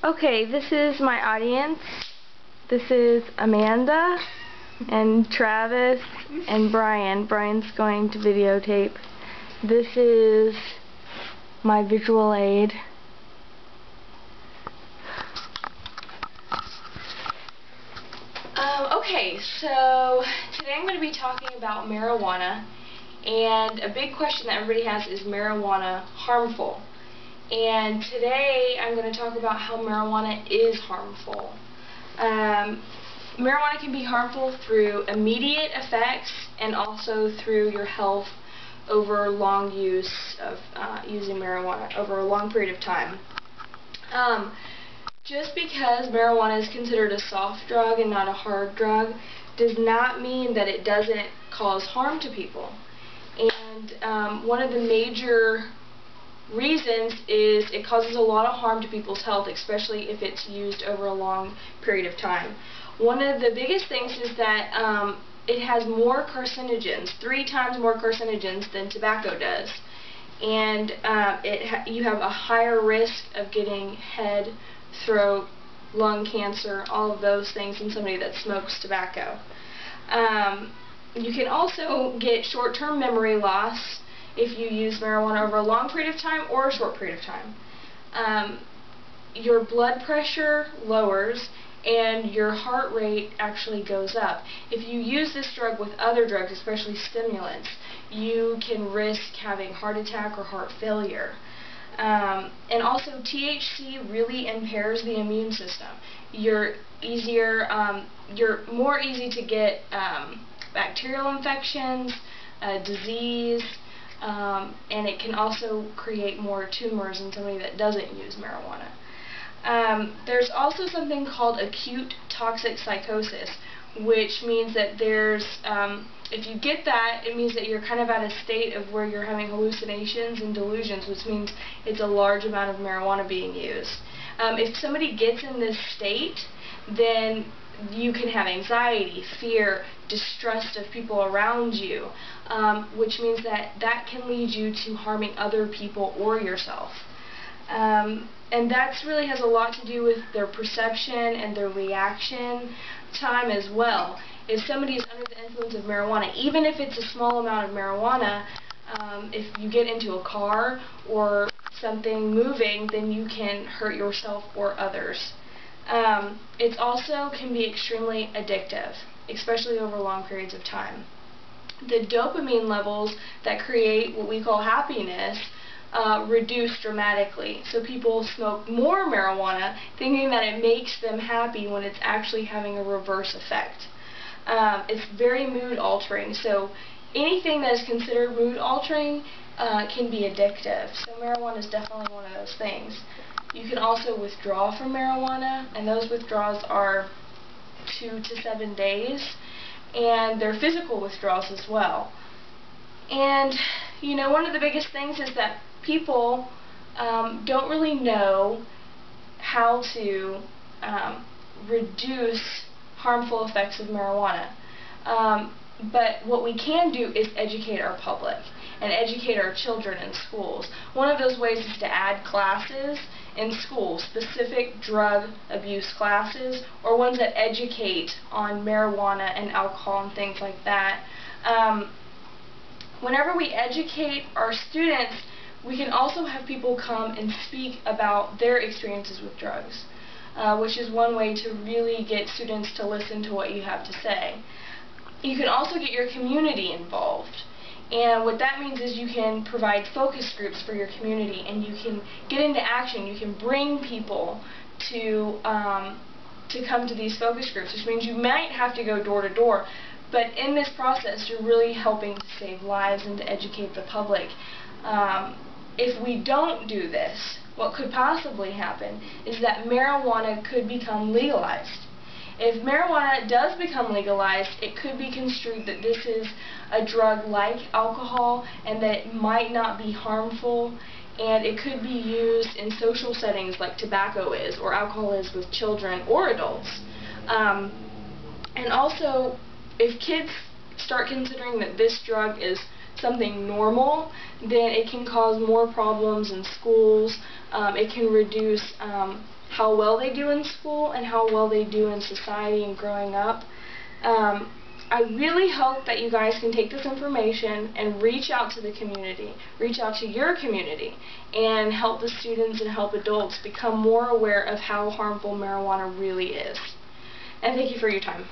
Okay, this is my audience. This is Amanda and Travis and Brian. Brian's going to videotape. This is my visual aid. Okay, so today I'm going to be talking about marijuana, and a big question that everybody has is marijuana harmful? And today I'm going to talk about how marijuana is harmful. Marijuana can be harmful through immediate effects and also through your health over long use of using marijuana over a long period of time. Just because marijuana is considered a soft drug and not a hard drug does not mean that it doesn't cause harm to people. And one of the major reasons is it causes a lot of harm to people's health, especially if it's used over a long period of time. One of the biggest things is that it has more carcinogens, 3 times more carcinogens than tobacco does. And you have a higher risk of getting head, throat, lung cancer, all of those things than somebody that smokes tobacco. You can also get short-term memory loss if you use marijuana over a long period of time or a short period of time. Your blood pressure lowers and your heart rate actually goes up. If you use this drug with other drugs, especially stimulants, you can risk having heart attack or heart failure. And also THC really impairs the immune system. You're more easy to get bacterial infections, disease, and it can also create more tumors in somebody that doesn't use marijuana. There's also something called acute toxic psychosis, which means that if you get that, it means that you're kind of at a state of where you're having hallucinations and delusions, which means it's a large amount of marijuana being used. If somebody gets in this state, then you can have anxiety, fear, distrust of people around you, which means that can lead you to harming other people or yourself. And that really has a lot to do with their perception and their reaction time as well. If somebody is under the influence of marijuana, even if it's a small amount of marijuana, if you get into a car or something moving, then you can hurt yourself or others. It also can be extremely addictive, especially over long periods of time. The dopamine levels that create what we call happiness reduce dramatically. So people smoke more marijuana thinking that it makes them happy when it's actually having a reverse effect. It's very mood altering, so anything that is considered mood altering can be addictive. So marijuana is definitely one of those things. You can also withdraw from marijuana, and those withdrawals are 2 to 7 days, and they're physical withdrawals as well. And you know, one of the biggest things is that people don't really know how to reduce harmful effects of marijuana. But what we can do is educate our public and educate our children in schools. One of those ways is to add classes in schools, specific drug abuse classes, or ones that educate on marijuana and alcohol and things like that. Whenever we educate our students, we can also have people come and speak about their experiences with drugs, which is one way to really get students to listen to what you have to say. You can also get your community involved, and what that means is you can provide focus groups for your community, and you can get into action. You can bring people to come to these focus groups, which means you might have to go door to door. But in this process, you're really helping to save lives and to educate the public. If we don't do this, what could possibly happen is that marijuana could become legalized. If marijuana does become legalized, it could be construed that this is a drug like alcohol and that it might not be harmful, and it could be used in social settings like tobacco is or alcohol is with children or adults. And also, if kids start considering that this drug is something normal, then it can cause more problems in schools, It can reduce how well they do in school and how well they do in society and growing up. I really hope that you guys can take this information and reach out to the community, reach out to your community, and help the students and help adults become more aware of how harmful marijuana really is. And thank you for your time.